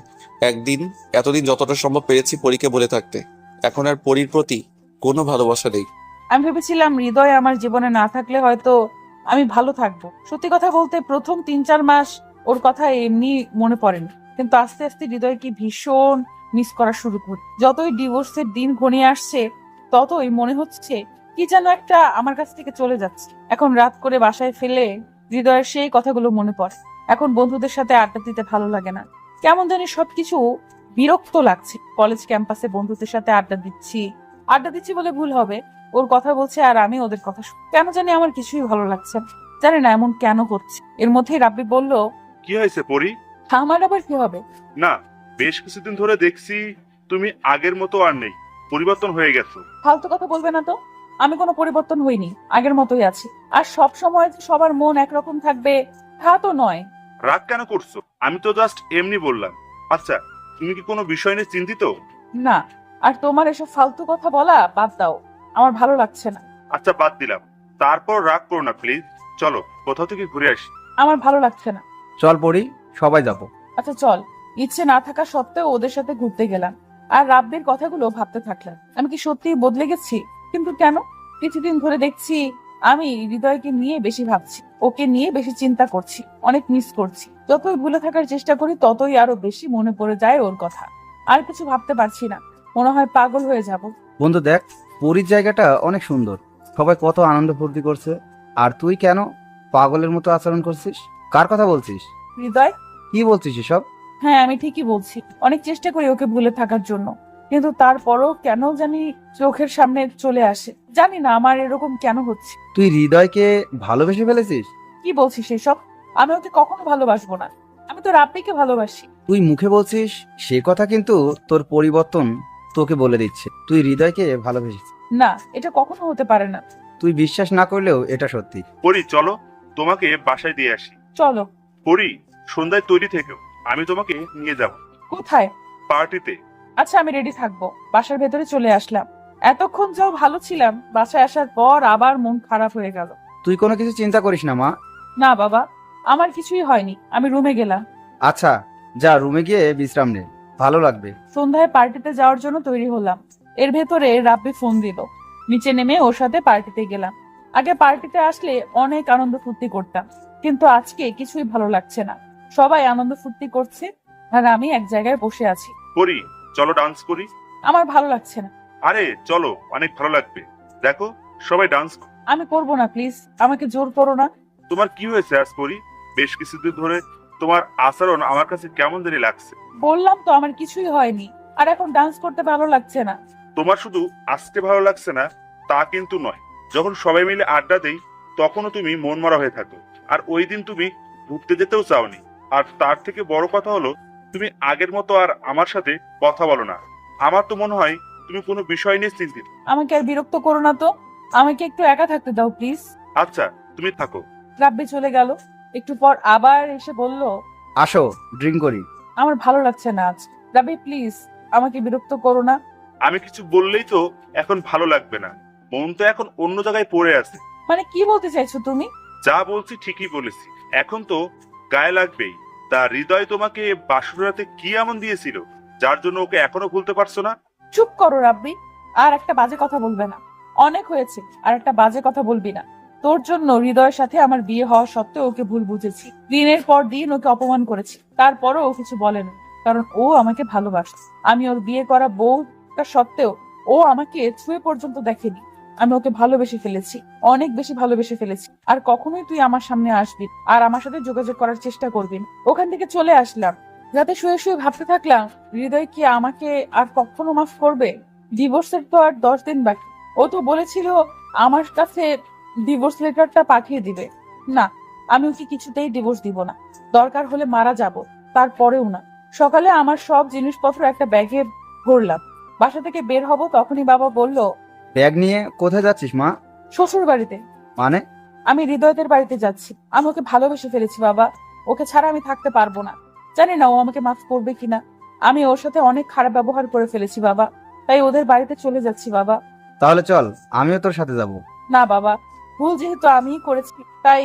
এতদিন যতটা সম্ভব পেরেছি পরীকে বলে থাকতে। এখন আর পরির প্রতি কোনো ভালোবাসা নেই। আমি ভেবেছিলাম হৃদয় আমার জীবনে না থাকলে হয়তো আমি ভালো থাকবো। সত্যি কথা বলতে প্রথম 3-4 মাস ওর কথা এমনি মনে পড়েনি, কিন্তু আস্তে আস্তে হৃদয়কে ভীষণ মিস করা শুরু করি। যতই ডিভোর্সের দিন ঘনিয়ে আসছে ততই মনে হচ্ছে কি যেন একটা আমার কাছ থেকে চলে যাচ্ছে। এখন রাত করে বাসায় ফেলে হৃদয়ের সেই কথাগুলো মনে পড়ে। এখন বন্ধুদের সাথে আড্ডা দিতে ভালো লাগে না, কেমন জানি সবকিছু বিরক্ত লাগছে। কলেজ ক্যাম্পাসে বন্ধুদের সাথে আড্ডা দিচ্ছি বলে ভুল হবে, ওর কথা বলছে আর আমি ওদের কথা কেন জানি আমার কিছুই ভালো লাগছে না। জানি না এমন কেন করছে। এর মধ্যেই রাব্বি বলল, কি হয়েছে পরি? আমার আবার কি হবে? না, বেশ কিছুদিন ধরে দেখছি তুমি আগের মতো আর নেই, পরিবর্তন হয়ে গেছো। ফালতু কথা বলবে না তো। আমি কোনো পরিবর্তন হইনি, আগের মতোই আছি। আর সব সময় যে সবার মন একরকম থাকবে তা তো নয়। রাগ কেন করছো? আমি তো জাস্ট এমনি বললাম। আচ্ছা, তুমি কি কোনো বিষয় নিয়ে চিন্তিত? না, আর তোমার এসব ফালতু কথা বলা বাদ দাও, আমার ভালো লাগছে না। আচ্ছা বাদ দিলাম, তারপর রাগ করো না প্লিজ। চলো কোথাও থেকে ঘুরে আসি। আমার ভালো লাগছে না। চল পড়ি, সবাই যাবো। আচ্ছা চল। ইচ্ছে না থাকা সত্ত্বেও ওদের সাথে ঘুরতে গেলাম আর রাব্বির কথাগুলো ভাবতে থাকলাম। আমি কি সত্যিই বদলে গেছি? কিন্তু কেন? কিছুদিন ধরে দেখছি আমি হৃদয়কে নিয়ে বেশি ভাবছি, ওকে নিয়ে বেশি চিন্তা করছি, অনেক মিস করছি। যতই ভুলে থাকার চেষ্টা করি ততই আরো বেশি মনে পড়ে যায় ওর কথা। আর কিছু ভাবতে পারছি না, মনে হয় পাগল হয়ে যাব। বন্ধু দেখ, পুরীর জায়গাটা অনেক সুন্দর, সবাই কত আনন্দ ফুর্তি করছে, আর তুই কেন পাগলের মতো আচরণ করছিস? কার কথা বলছিস? হৃদয়? কি বলছিস এসব? হ্যাঁ, আমি ঠিকই বলছি। অনেক চেষ্টা করি ওকে ভুলে থাকার জন্য, কিন্তু তারপরও কেন জানি চোখের সামনে চলে আসে। জানি না আমার এরকম কেন হচ্ছে। তুই হৃদয়কে ভালোবেসে ফেলেছিস? কি বলছিস এসব? আমি ওকে কখনো ভালোবাসবো না, আমি তো রাব্বিকে ভালোবাসি। তুই মুখে বলছিস সে কথা, কিন্তু তোর পরিবর্তন তোকে বলে দিচ্ছে তুই হৃদয়কে ভালোবেসেছিস। না, এটা কখনো হতে পারে না। তুই বিশ্বাস না করলেও এটা সত্যি। পরি চলো, তোমাকে বাসায় দিয়ে আসি। চলো। পরি, সন্ধ্যায় তৈরি থেকেও, আমি তোমাকে নিয়ে যাব কোথায়? পার্টিতে। আচ্ছা, আমি রেডি থাকবো। বাসার ভেতরে চলে আসলাম। এতক্ষণ যাও ভালো ছিলাম, বাসায় আসার পর আবার মন খারাপ হয়ে গেল। তুই কোনো কিছু চিন্তা করিস না মা। না বাবা, আমার কিছুই হয়নি। আমি রুমে গেলাম। আচ্ছা যা, রুমে গিয়ে বিশ্রাম নে, ভালো লাগবে। সন্ধ্যায় পার্টিতে যাওয়ার জন্য তৈরি হলাম। এর ভেতরে রাব্বি ফোন দিল। নিচে নেমে ওর সাথে পার্টিতে গেলাম। আগে পার্টিতে আসলে অনেক আনন্দ ফুর্তি করতাম, কিন্তু আজকে কিছুই ভালো লাগছে না। সবাই আনন্দ ফুর্তি করছে আর আমি এক জায়গায় বসে আছি। পরি চলো ডান্স করি। আমার ভালো লাগছে না। আরে চলো, অনেক ভালো লাগবে। দেখো সবাই ডান্স। আমি করব না, প্লিজ আমাকে জোর করো না। তোমার কি হয়েছে আজ পরি? বেশ কিছুদিন ধরে তোমার আচরণ আমার কাছে কেমন জানি লাগছে। বললাম তো আমার কিছুই হয়নি, আর এখন ডান্স করতে ভালো লাগছে না। তোমার শুধু আজকে ভালো লাগছে না তা কিন্তু নয়, যখন সবাই মিলে আড্ডা দেই তখনও তুমি মন মরা হয়ে থাকো। আর ওই দিন তুমি ঘুরতে যেতেও চাওনি। আর তার থেকে বড় কথা হলো, তুমি আগের মতো আর আমার সাথে কথা বলো না। আমার তো মনে হয় তুমি কোনো বিষয় নিয়ে চিন্তিত। আমাকে আর বিরক্ত করো না তো, আমাকে একটু একা থাকতে দাও প্লিজ। আচ্ছা, তুমি থাকো। রাব্বি চলে গেল। একটু পর আবার এসে বলল, আসো ড্রিঙ্ক করি। আমার ভালো লাগছে না আজ। রাব্বি প্লিজ, আমাকে বিরক্ত করো না। আমি কিছু বললেই তো এখন ভালো লাগবে না। মন তো এখন অন্য জায়গায় পড়ে আছে। মানে কি বলতে চাইছো তুমি? যা বলছি ঠিকই বলেছি। এখন তো গায়ে লাগবেই। তা হৃদয় তোমাকে বাসর রাতে কি এমন দিয়েছিল যার জন্য ওকে এখনো ভুলতে পারছো না? চুপ করো রাব্বি, আর একটা বাজে কথা বলবে না। অনেক হয়েছে, আর একটা বাজে কথা বলবি না। তোর জন্য হৃদয়ের সাথে আমার বিয়ে হওয়া সত্ত্বেও ওকে ভুল বুঝেছি। দিনের পর দিন ওকে অপমান করেছি, তারপরও ও কিছু বলেনি, কারণ ও আমাকে ভালোবাসে। আমি ওর বিয়ে করা বউটা সত্ত্বেও ও আমাকে ছুঁয়ে পর্যন্ত দেখেনি। আমি ওকে ভালোবেসে ফেলেছি, অনেক বেশি ভালোবেসে ফেলেছি। আর কখনোই তুই আমার সামনে আসবি আর আমার সাথে যোগাযোগ করার চেষ্টা করবি না। ওখান থেকে চলে আসলাম। রাতে শুয়ে শুয়ে ভাবতে থাকলাম, হৃদয় কি আমাকে আর কখনো মাফ করবে? ডিভোর্সের তো আর 10 দিন বাকি। ও তো বলেছিল আমার কাছে ডিভোর্স লেটারটা পাঠিয়ে দিবে। না, আমি ওকে কিছুতেই ডিভোর্স দিব না। দরকার হলে মারা যাব, তারপরেও না। সকালে আমার সব জিনিসপত্র একটা ব্যাগে ভরলাম। বাসা থেকে বের হব, তখনই বাবা বলল, ব্যাগ নিয়ে কোথায় যাচ্ছিস মা? শ্বশুর বাড়িতে। মানে? আমি হৃদয়দের বাড়িতে যাচ্ছি। আমি ওকে ভালোবেসে ফেলেছি বাবা। ওকে ছাড়া আমি থাকতে পারবো না। জানি না ও আমাকে মাফ করবে কিনা। আমি ওর সাথে অনেক খারাপ ব্যবহার করে ফেলেছি বাবা, তাই ওদের বাড়িতে চলে যাচ্ছি বাবা। তাহলে চল, আমিও তোর সাথে যাব। না বাবা, ভুল যেহেতু আমিই করেছি, তাই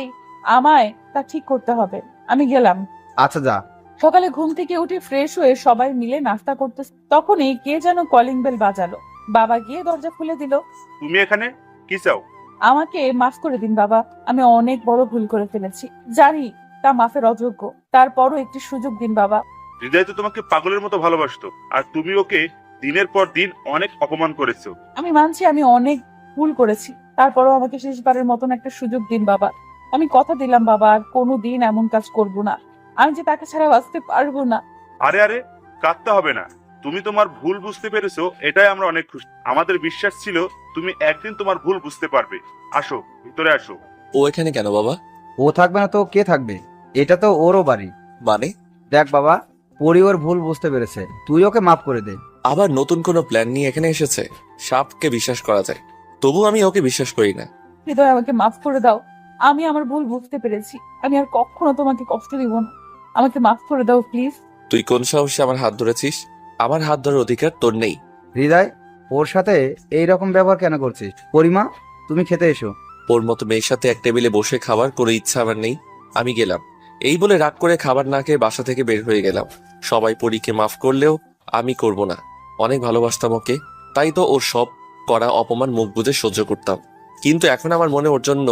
আমায় তা ঠিক করতে হবে। আমি গেলাম। আচ্ছা যা। সকালে ঘুম থেকে উঠে ফ্রেশ হয়ে সবাই মিলে নাস্তা করতে, তখনই কে যেন কলিং বেল বাজালো। বাবা গিয়ে দরজা খুলে দিল। তুমি এখানে কি চাও? আমাকে মাফ করে দিন বাবা, আমি অনেক বড় ভুল করে ফেলেছি। জানি তা মাফের অযোগ্য, তারপরও একটি সুযোগ দিন বাবা। হৃদয় তো তোমাকে পাগলের মতো ভালোবাসতো, আর তুমি ওকে দিনের পর দিন অনেক অপমান করেছো। আমি মানছি আমি অনেক ভুল করেছি, তারপরও আমাকে শেষবারের মতন একটা সুযোগ দিন বাবা। আমি কথা দিলাম বাবা, আর কোনোদিন এমন কাজ করব না। আমি যে তাকে ছাড়া বাঁচতে পারবো না। আরে আরে, কাঁদতে হবে না। তুমি তোমার ভুল বুঝতে পেরেছো, এটাই আমরা অনেক খুশি। আমাদের বিশ্বাস ছিল তুমি একদিন তোমার ভুল বুঝতে পারবে। আসো, ভিতরে আসো। ও এখানে কেন বাবা? ও থাকবে না তো কে থাকবে? এটা তো ওরও বাড়ি। মানে? দেখ বাবা, পরি ওর ভুল বুঝতে পেরেছে, তুই ওকে মাফ করে দে। আবার নতুন কোনো প্ল্যান নিয়ে এখানে এসেছে? সাপকে বিশ্বাস করা যায়, তবু আমি ওকে বিশ্বাস করি না। হৃদয়, আমাকে মাফ করে দাও। আমি আমার ভুল বুঝতে পেরেছি। আমি আর কখনো তোমাকে কষ্ট দিব না। আমাকে মাফ করে দাও প্লিজ। তুই কোন সাহসে আমার হাত ধরেছিস? আমার হাত ধরার অধিকার তোর নেই। হৃদয়, ওর সাথে এই রকম ব্যবহার কেন করছিস? পরিমা, তুমি খেতে এসো। ওর মতো মেয়ের সাথে এক টেবিলে বসে খাবার কোনো ইচ্ছা আমার নেই। আমি গেলাম। এই বলে রাগ করে খাবার না খেয়ে বাসা থেকে বের হয়ে গেলাম। সবাই পরীকে মাফ করলেও আমি করব না। অনেক ভালোবাসতাম ওকে, তাই তো ওর সব করা অপমান মুখ বুজে সহ্য করতাম। কিন্তু এখন আমার মনে ওর জন্য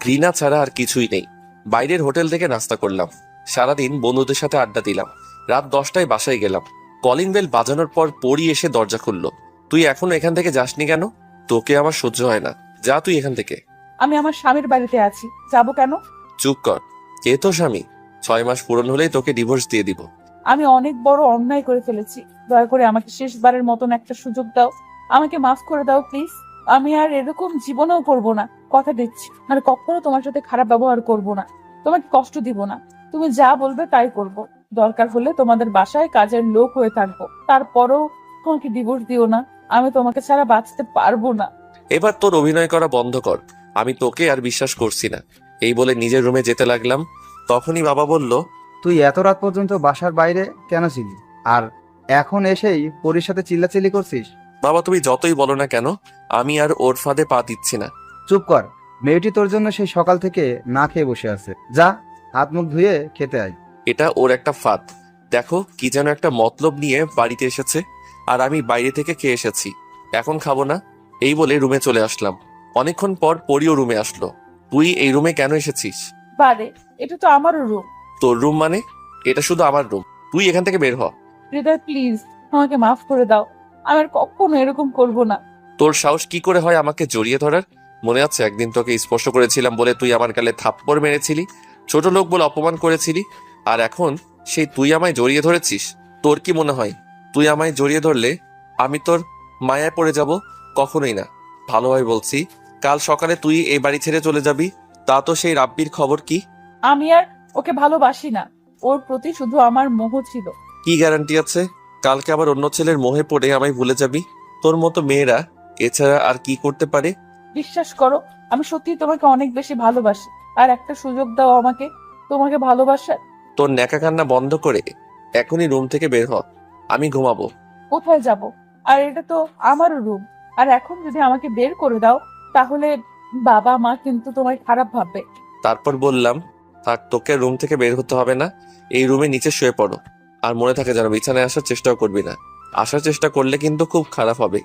ঘৃণা ছাড়া আর কিছুই নেই। বাইরের হোটেল থেকে নাস্তা করলাম, সারাদিন বন্ধুদের সাথে আড্ডা দিলাম। রাত 10টায় বাসায় গেলাম। কলিং বেল বাজানোর পর পরি এসে দরজা খুললো। তুই এখনো এখান থেকে যাসনি কেন? তোকে আমার সহ্য হয় না, যা তুই এখান থেকে। আমি আমার স্বামীর বাড়িতে আছি, যাবো কেন? চুপ কর। কে তো স্বামী? 6 মাস পূরণ হলেই তোকে ডিভোর্স দিয়ে দিব। আমি অনেক বড় অন্যায় করে ফেলেছি। দয়া করে আমাকে শেষবারের মতন একটা সুযোগ দাও। আমাকে মাফ করে দাও প্লিজ। আমি আর এরকম জীবনেও করব না, কথা দিচ্ছি। আর কখনো তোমার সাথে খারাপ ব্যবহার করব না, তোমাকে কষ্ট দিব না। তুমি যা বলবে তাই করব। দরকার হলে তোমাদের বাসায় কাজের লোক হয়ে থাকবো, তারপরও তোমাকে ডিভোর্স দিও না। আমি তোমাকে ছাড়া বাঁচতে পারবো না। এবার তোর অভিনয় করা বন্ধ কর। আমি তোকে আর বিশ্বাস করছি না। এই বলে নিজের রুমে যেতে লাগলাম। তখনই বাবা বলল, তুই এত রাত পর্যন্ত বাসার বাইরে কেন ছিলি? আর এখন এসেই পরির সাথে চিল্লাচিল্লি করছিস? বাবা তুমি যতই বলো না কেন, আমি আর ওর ফাঁদে পা দিচ্ছি না। চুপ কর। মেয়েটি তোর জন্য সেই সকাল থেকে না খেয়ে বসে আছে। যা, হাত মুখ ধুয়ে খেতে আয়। এটা ওর একটা ফাঁদ। দেখো কি যেন একটা মতলব নিয়ে বাড়িতে এসেছে, আর আমি বাইরে থেকে খেয়ে এসেছি। এখন খাবো না। এই বলে রুমে চলে আসলাম। অনেকক্ষণ পর পরিও রুমে আসলো। তুই এই রুমে কেন এসেছিস? বারে, এটা তো আমারও রুম। তোর রুম মানে? এটা শুধু আমার রুম। তুই এখান থেকে বের হ। হৃদয় প্লিজ, আমাকে মাফ করে দাও। আমি আর কখনো এরকম করব না। তোর সাহস কি করে হয় আমাকে জড়িয়ে ধরার? মনে আছে একদিন তোকে স্পর্শ করেছিলাম বলে তুই আমার গালে থাপ্পড় মেরেছিলি, ছোট লোক বলে অপমান করেছিলি, আর এখন সেই তুই আমায় জড়িয়ে ধরেছিস? তোর কি মনে হয় তুই আমায় জড়িয়ে ধরলে আমি তোর মায়ায় পড়ে যাব? কখনোই না। ভালো হয় বলছি, কাল সকালে তুই এই বাড়ি ছেড়ে চলে যাবি। তা তো সেই রাব্বির খবর কি? আমি আর ওকে ভালোবাসি না, ওর প্রতি শুধু আমার মোহ ছিল। কি গ্যারান্টি আছে কালকে আবার অন্য ছেলের মোহে পড়ে আমায় ভুলে যাবি? তোর মতো মেয়েরা এছাড়া আর কি করতে পারে? বিশ্বাস করো, আমি সত্যি তোমাকে অনেক বেশি ভালোবাসি। আর একটা সুযোগ দাও আমাকে তোমাকে ভালোবাসার। তোর ন্যাকা কান্না বন্ধ করে এখনই রুম থেকে বের হ, আমি ঘুমাবো। কোথায় যাব? আর এটা তো আমারও রুম। আর এখন যদি আমাকে বের করে দাও তাহলে বাবা মা কিন্তু তোমায় খারাপ ভাববে। তারপর বললাম, থাক, তোকে রুম থেকে বের হতে হবে না, এই রুমে নিচে শুয়ে পড়ো। আর মনে থাকে যেন বিছানায় আসার চেষ্টাও করবি না। আসার চেষ্টা করলে কিন্তু খুব খারাপ হবে।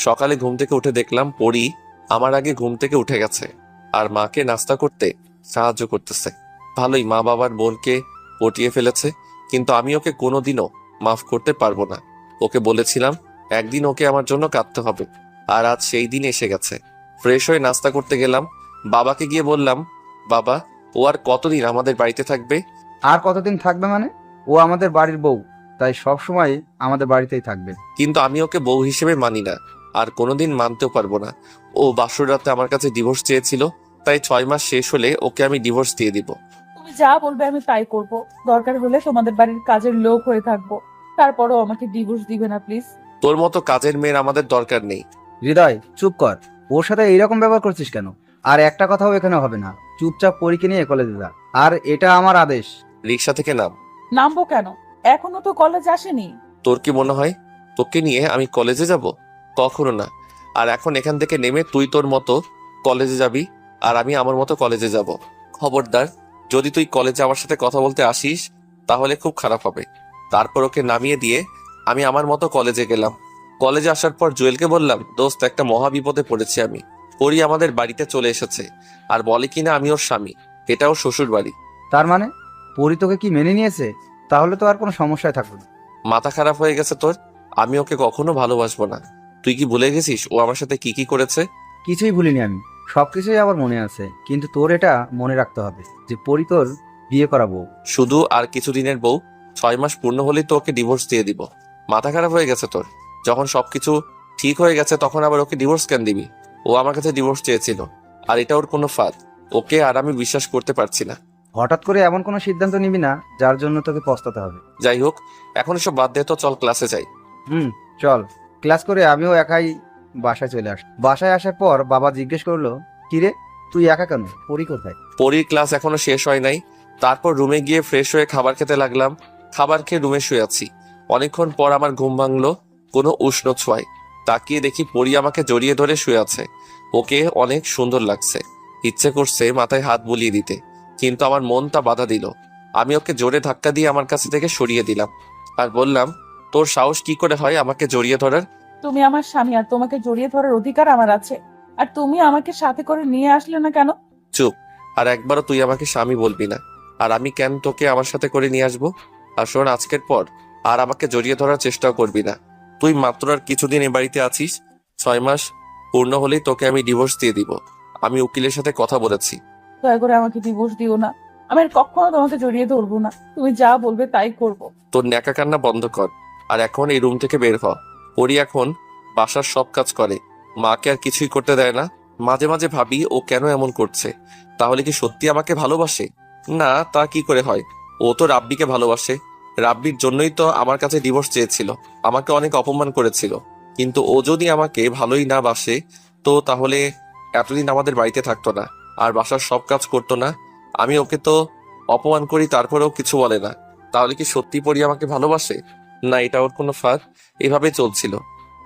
সকালে ঘুম থেকে উঠে দেখলাম পরি আমার আগে ঘুম থেকে উঠে গেছে আর মাকে নাস্তা করতে সাহায্য করতেছে। ভালোই, মা বাবার বোনকে পটিয়ে ফেলেছে, কিন্তু আমি ওকে কোনোদিনও মাফ করতে পারবো না। ওকে বলেছিলাম একদিন ওকে আমার জন্য কাঁদতে হবে, আর আজ সেই দিন এসে গেছে। ফ্রেশ হয়ে নাস্তা করতে গেলাম, বাবাকে গিয়ে বললাম, বাবা, ও আর কতদিন আমাদের বাড়িতে থাকবে? আর কতদিন থাকবে মানে? ও আমাদের বাড়ির বউ, তাই সব সময় আমাদের বাড়িতেই থাকবে। কিন্তু আমি ওকে বউ হিসেবে মানি না, আর কোনোদিন মানতেও পারবো না। ও বাসর রাতে আমার কাছে ডিভোর্স চেয়েছিল, তাই 6 মাস শেষ হলে ওকে আমি ডিভোর্স দিয়ে দিব। তুমি যা বলবে আমি তাই করব। দরকার হলে তোমাদের বাড়ির কাজের লোক হয়ে থাকবো, তারপরও আমাকে ডিভোর্স দিবে না প্লিজ। তোর মতো কাজের মেয়ের আমাদের দরকার নেই। হৃদয়, চুপ কর। ওর সাথে এইরকম ব্যবহার করছিস কেন? আর একটা কথাও এখানে হবে না। চুপচাপ পরীকে নিয়ে কলেজে যা, আর এটা আমার আদেশ। রিক্সা থেকে নাম। নামবো কেন? এখনো তো কলেজ আসেনি। তোর কি মনে হয় তোকে নিয়ে আমি কলেজে যাব? কখনো না। আর এখন এখান থেকে নেমে তুই তোর মতো কলেজে যাবি, আর আমি আমার মতো কলেজে যাব। খবরদার, যদি তুই কলেজে আমার সাথে কথা বলতে আসিস তাহলে খুব খারাপ হবে। তারপর ওকে নামিয়ে দিয়ে আমি আমার মতো কলেজে গেলাম। কলেজে আসার পর জুয়েলকে বললাম, দোস্ত, একটা মহা বিপদে পড়েছি আমি। পরি আমাদের বাড়িতে চলে এসেছে আর বলে কিনা আমি ওর স্বামী, এটা ওর শ্বশুর বাড়ি। তার মানে পরি তোকে কি মেনে নিয়েছে? তাহলে তো আর কোনো সমস্যায় থাকবে না। মাথা খারাপ হয়ে গেছে তোর? আমি ওকে কখনো ভালোবাসবো না। তুই কি ভুলে গেছিস ও আমার সাথে কি কি করেছে? কিছুই ভুলিনি আমি, সবকিছুই আবার মনে আছে। কিন্তু তোর এটা মনে রাখতে হবে যে পরি তোর বিয়ে করাবো। শুধু আর কিছুদিনের বউ, 6 মাস পূর্ণ হলেই তো ওকে ডিভোর্স দিয়ে দিব। মাথা খারাপ হয়ে গেছে তোর? যখন সবকিছু ঠিক হয়ে গেছে তখন আবার ওকে ডিভোর্স কেন দিবি? ও আমার কাছে ডিভোর্স চেয়েছিল, আর এটা ওর কোনো ফাঁদ। ওকে আর আমি বিশ্বাস করতে পারছি না। হঠাৎ করে এমন কোনো সিদ্ধান্ত নিবি না যার জন্য তোকে পস্তাতে হবে। যাই হোক, এখন এসব বাদ দে তো, চল ক্লাসে যাই। চল। ক্লাস করে আমিও একাই বাসায় চলে আস। বাসায় আসার পর বাবা জিজ্ঞেস করলো, কিরে তুই একা কেন? পরি কোথায়? পরীর ক্লাস এখনো শেষ হয় নাই। তারপর রুমে গিয়ে ফ্রেশ হয়ে খাবার খেতে লাগলাম। খাবার খেয়ে রুমে শুয়ে আছি। অনেকক্ষণ পর আমার ঘুম ভাঙলো কোনো উষ্ণ ছোঁয়ায়। তাকিয়ে দেখি পরি আমাকে জড়িয়ে ধরে শুয়ে আছে। ওকে অনেক সুন্দর লাগছে। ইচ্ছে করছে মাথায় হাত বুলিয়ে দিতে, কিন্তু আমার মন তা বাধা দিল। আমি ওকে জোরে ধাক্কা দিয়ে আমার কাছে থেকে সরিয়ে দিলাম আর বললাম, তোর সাহস কি করে হয় আমাকে জড়িয়ে ধরার? তুমি আমার স্বামী, আর তোমাকে জড়িয়ে ধরার অধিকার আমার আছে। আর তুমি আমাকে সাথে করে নিয়ে আসলে না কেন? চুপ। আর একবারও তুই আমাকে স্বামী বলবি না। আর আমি কেন তোকে আমার সাথে করে নিয়ে আসবো? আর শোন, আজকের পর আর আমাকে জড়িয়ে ধরার চেষ্টাও করবি না। তুই মাত্র আর কিছুদিন এ বাড়িতে আছিস। 6 মাস পূর্ণ হলেই তোকে আমি ডিভোর্স দিয়ে দিব। আমি উকিলের সাথে কথা বলেছি। দয়া করে আমাকে ডিভোর্স দিও না। আমি আর কখনো তোমাকে জড়িয়ে ধরবো না। তুমি যা বলবে তাই করব। তোর ন্যাকা কান্না বন্ধ কর, আর এখন এই রুম থেকে বের হ। পরি এখন বাসার সব কাজ করে, মাকে আর কিছুই করতে দেয় না। মাঝে মাঝে ভাবি ও কেন এমন করছে। তাহলে কি সত্যি আমাকে ভালোবাসে? না, তা কি করে হয়? ও তো রাব্বিকে ভালোবাসে। রাব্বির জন্যই তো আমার কাছে ডিভোর্স চেয়েছিল, আমাকে অনেক অপমান করেছিল। কিন্তু ও যদি আমাকে ভালোই না বাসে, তো তাহলে এতদিন আমাদের বাড়িতে থাকতো না, আর বাসার সব কাজ করতো না। আমি ওকে তো অপমান করি, তারপরেও কিছু বলে না। তাহলে কি সত্যি পরি আমাকে ভালোবাসে? না, এটা ওর কোনো ফাঁদ। এভাবে চলছিল।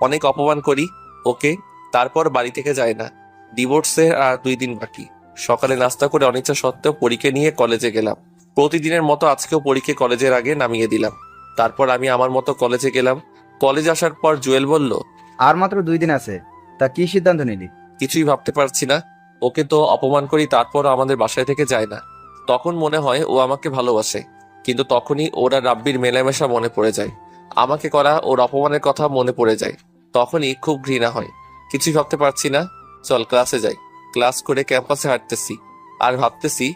অনেক অপমান করি ওকে, তারপর বাড়ি থেকে যায় না। ডিভোর্সের আর 2 দিন বাকি। সকালে নাস্তা করে অনিচ্ছা সত্ত্বেও পরীকে নিয়ে কলেজে গেলাম। প্রতিদিনের মতো আজকেও পরীকে কলেজের আগে নামিয়ে দিলাম। তারপর আমি আমার মতো কলেজে গেলাম। কলেজ আসার পর জুয়েল বলল, আর মাত্র 2 দিন আছে, তা কি সিদ্ধান্ত নিলি? কিছুই ভাবতে পারছি না। ওকে তো অপমান করি, তারপর আমাদের বাসায় থেকে যায় না। তখন মনে হয় ও আমাকে ভালোবাসে, কিন্তু তখনই ওরা রাব্বির মেলামেশা মনে পড়ে যায়। আমাকে করা ওর অপমানের কথা মনে পড়ে যায়। তখনই খুব ঘৃণা হয়। কিছুই ভাবতে পারছি না। চল ক্লাসে যাই। ক্লাস করে ক্যাম্পাসে হাঁটতেছি আর ভাবতেছি,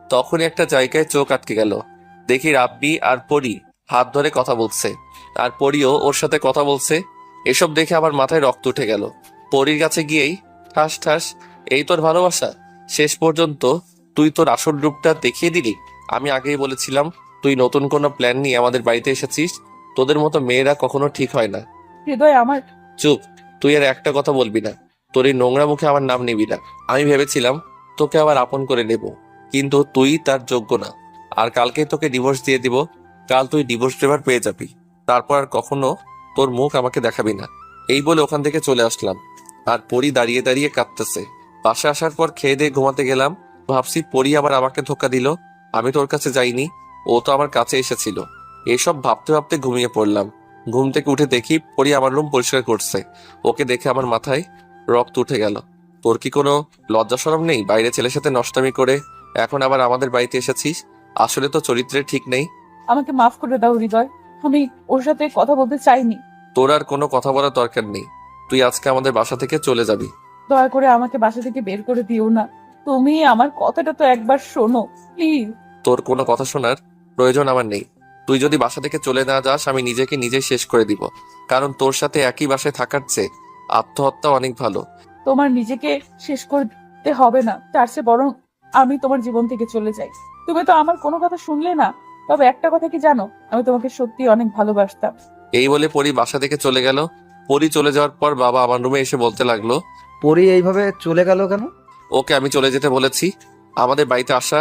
তখনই একটা জায়গায় চোখ আটকে গেল। দেখি রাব্বি আর পরি হাত ধরে কথা বলছে, আর পরিও ওর সাথে কথা বলছে। এসব দেখে আমার মাথায় রক্ত উঠে গেল। পরির কাছে গিয়েই ঠাস ঠাস, এই তোর ভালোবাসা? শেষ পর্যন্ত তুই তোর আসল রূপটা দেখিয়ে দিলি। আমি আগেই বলেছিলাম তুই নতুন কোনো প্ল্যান নিয়ে আমাদের বাড়িতে এসেছিস। তোদের মতো মেয়েরা কখনো ঠিক হয় না। হৃদয় আমার চুপ, তুই আর একটা কথা বলবি না। তোর এই নোংরা মুখে আমার নাম নিবি না। আমি ভেবেছিলাম তোকে আবার আপন করে নেব, কিন্তু তুই তার যোগ্য না। আর কালকেই তোকে ডিভোর্স দিয়ে দিব। কাল তুই ডিভোর্স পেপার পেয়ে যাবি। তারপর আর কখনো তোর মুখ আমাকে দেখাবি না। এই বলে ওখান থেকে চলে আসলাম। আর পরি দাঁড়িয়ে দাঁড়িয়ে কাঁদতেছে। বাসা আসার পর খেয়ে দিয়ে ঘুমাতে গেলাম। ভাবছি পরি আবার আমাকে ধোকা দিল। আমি তোর কাছে যাইনি, ও তো আমার কাছে এসেছিল। এসব ভাবতে ভাবতে ঘুমিয়ে পড়লাম। ঘুম থেকে উঠে দেখি পরি আমার রুম পরিষ্কার করছে। ওকে দেখে আমার মাথায় রক্ত উঠে গেল। তোর কি কোনো লজ্জা শরম নেই? বাইরে ছেলের সাথে নষ্টামি করে এখন আবার আমাদের বাড়িতে এসেছিস। আসলে তো চরিত্রে ঠিক নেই। আমাকে মাফ করে দাও হৃদয়, আমি ওর সাথে কথা বলতে চাইনি। তোর আর কোনো কথা বলার দরকার নেই। তুই আজকে আমাদের বাসা থেকে চলে যাবি। দয়া করে আমাকে বাসা থেকে বের করে দিও না। তুমি আমার কথাটা তো একবার শোনো প্লিজ। তোর কোনো কথা শোনার প্রয়োজন আমার নেই। তুই যদি বাসা থেকে চলে না যাস আমি নিজেকে নিজেই শেষ করে দিব। কারণ তোর সাথে একই বাসায় থাকার চেয়ে আত্মহত্যা অনেক ভালো। তোমার নিজেকে শেষ করতে হবে না, তার চেয়ে বরং আমি তোমার জীবন থেকে চলে যাই। তুমি তো আমার কোনো কথা শুনলে না। তবে একটা কথা কি জানো, আমি তোমাকে সত্যি অনেক ভালোবাসতাম। এই বলে পরি বাসা থেকে চলে গেল। পরি চলে যাওয়ার পর বাবা আমার রুমে এসে বলতে লাগলো, পরি এইভাবে চলে গেল কেন? ওকে আমি চলে যেতে বলেছি। আমাদের বাড়িতে আসা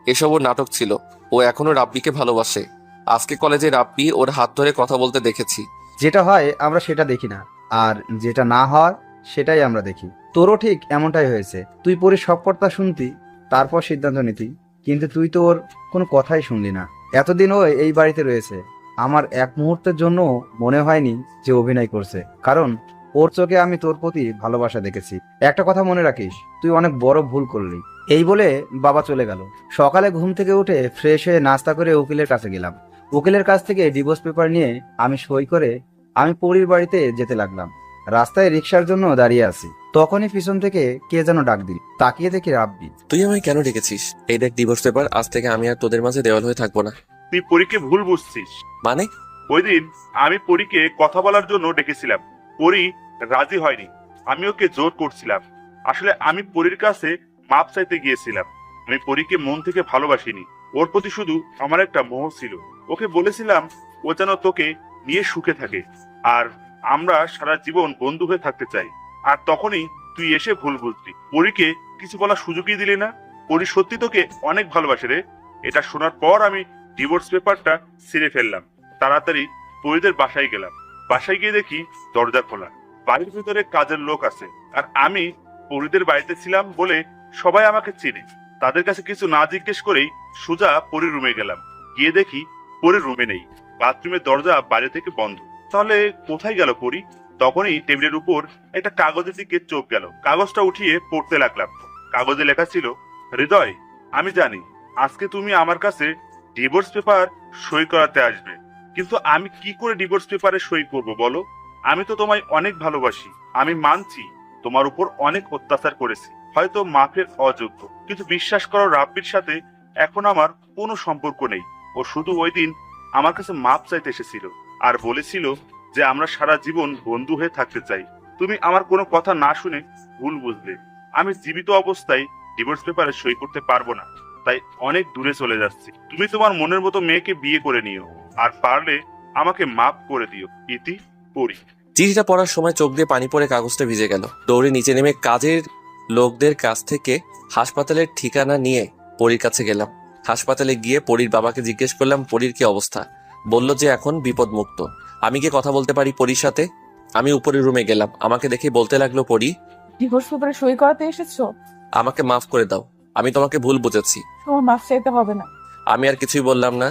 এসবও নাটক ছিল। ও এখনো রাব্বিকে ভালোবাসে। আজকে কলেজে রাব্বি ওর হাত ধরে কথা বলতে দেখেছি। যেটা হয় আমরা সেটা দেখি না, আর যেটা না হয় সেটাই আমরা দেখি। তোরও ঠিক এমনটাই হয়েছে। তুই পরির সব কথা শুনতি, তারপর সিদ্ধান্ত নিতি, কিন্তু তুই তো ওর কোনো কথাই শুনলি না। এতদিন ও এই বাড়িতে রয়েছে, আমার এক মুহূর্তের জন্য মনে হয়নি যে অভিনয় করছে, কারণ ওর চোখে আমি তোর প্রতি ভালোবাসা দেখেছি। একটা কথা মনে রাখিস, তুই অনেক বড় ভুল করলি। এই বলে বাবা চলে গেল। সকালে ঘুম থেকে উঠে ফ্রেশ হয়ে নাস্তা করে উকিলের কাছে গেলাম। উকিলের কাছ থেকে ডিভোর্স পেপার নিয়ে আমি সই করে আমি পরির বাড়িতে যেতে লাগলাম। রাস্তায় রিক্সার জন্য দাঁড়িয়ে আছি, তখনই পিছন থেকে কে যেন ডাক দিল। তাকিয়ে দেখি রাব্বি। তুই আমায় কেন ডেকেছিস? এই দেখ ডিভোর্স পেপার। আজ থেকে আমি আর তোদের মাঝে দেওয়াল হয়ে থাকবো না। তুই পরীকে ভুল বুঝছিস। মানে? ওই দিন আমি পরীকে কথা বলার জন্য ডেকেছিলাম, পরী রাজি হয়নি। আমি ওকে জোর করছিলাম। আসলে আমি পরীর কাছে মাপ চাইতে গিয়েছিলাম। আমি পরীকে মন থেকে ভালোবাসিনি। ওর প্রতি শুধু আমার একটা মোহ ছিল। ওকে বলেছিলাম ও যেন তোকে নিয়ে সুখে থাকে, আর আমরা সারা জীবন বন্ধু হয়ে থাকতে চাই। আর তখনই তুই এসে ভুল বুঝলি। পরীকে কিছু বলার সুযোগই দিলি না। পরী সত্যি তোকে অনেক ভালোবাসে রে। এটা শোনার পর আমি ডিভোর্স পেপারটা ছিঁড়ে ফেললাম। তাড়াতাড়ি পরিদের বাসায় গেলাম। বাসায় গিয়ে দেখি দরজা খোলা। বাড়ির ভিতরে কাজের লোক আছে, আর আমি পরিদের বাড়িতে ছিলাম বলে সবাই আমাকে চিনে। তাদের কাছে কিছু না জিজ্ঞেস করেই সোজা পরির রুমে গেলাম। গিয়ে দেখি পরির রুমে নেই। বাথরুমের দরজা বাইরে থেকে বন্ধ। তাহলে কোথায় গেল পরি? তখনই টেবিলের উপর একটা কাগজের দিকে চোখ গেল। কাগজটা উঠিয়ে পড়তে লাগলাম। কাগজে লেখা ছিল, হৃদয়, আমি জানি আজকে তুমি আমার কাছে ডিভোর্স পেপার সই করাতে আসবে, কিন্তু আমি কি করে ডিভোর্স পেপারে সই করব বলো? আমি তো তোমায় অনেক ভালোবাসি। আমি মানছি তোমার উপর অনেক অত্যাচার করেছি, হয়তো মাফের অযোগ্য, কিন্তু বিশ্বাস করো রাব্বির সাথে এখন আমার কোনো সম্পর্ক নেই। ও শুধু ওই দিন আমার কাছে মাপ চাইতে এসেছিল আর বলেছিল যে আমরা সারা জীবন বন্ধু হয়ে থাকতে চাই। তুমি আমার কোনো কথা না শুনে ভুল বুঝলে। আমি জীবিত অবস্থায় ডিভোর্স পেপারে সই করতে পারবো না, তাই অনেক দূরে চলে যাচ্ছি। তুমি তোমার মনের মতো মেয়েকে বিয়ে করে নিও, আর পারলে আমাকে মাফ করে দিও। ইতি, পরি। চিঠিটা পড়ার সময় চোখ দিয়ে পানি পড়ে কাগজটা ভিজে গেল। দৌড়ে নিচে নেমে কাজের লোকদের কাছ থেকে হাসপাতালের ঠিকানা নিয়ে পরীর কাছে গেলাম। হাসপাতালে গিয়ে পরীর বাবাকে জিজ্ঞেস করলাম পরীর কি অবস্থা। বলল যে এখন বিপদমুক্ত। আমি কি কথা বলতে পারি পরীর সাথে? আমি উপরের রুমে গেলাম। আমাকে দেখে বলতে লাগলো, পরী, ডিভোর্স পেপারে সই করাতে এসেছো? আমাকে মাফ করে দাও। আমি তোমাকে ভুল বুঝেছি। তোমার মাফ চাইতে হবে না। আমি আর কিছুই বললাম না,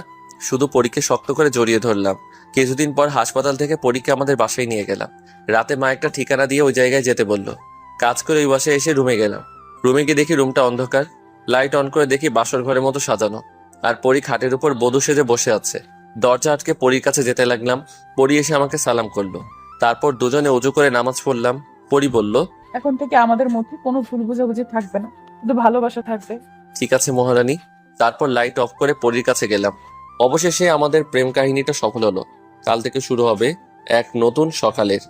শুধু পরীকে শক্ত করে জড়িয়ে ধরলাম। কিছুদিন পর হাসপাতাল থেকে পরীকে আমাদের বাসায় নিয়ে গেলাম। রাতে মা একটা ঠিকানা দিয়ে ওই জায়গায় যেতে বললো। কাজ করে ওই বাসায় এসে রুমে গেলাম। রুমে গিয়ে দেখি রুমটা অন্ধকার। লাইট অন করে দেখি বাসর ঘরের মতো সাজানো, আর পরী খাটের উপর বধূ সেজে বসে আছে। দরজা আটকে পরীর কাছে যেতে লাগলাম। পরী এসে আমাকে সালাম করলো। তারপর দুজনে অজু করে নামাজ পড়লাম। পরী বলল, এখন থেকে আমাদের মধ্যে কোনো ভুল বোঝাবুঝি থাকবে না, শুধু ভালোবাসা থাকবে। ঠিক আছে মহারানী। তারপর লাইট অফ করে পরীর কাছে গেলাম। অবশেষে আমাদের প্রেম কাহিনীটা সফল হলো। কাল থেকে শুরু হবে এক নতুন সকালের।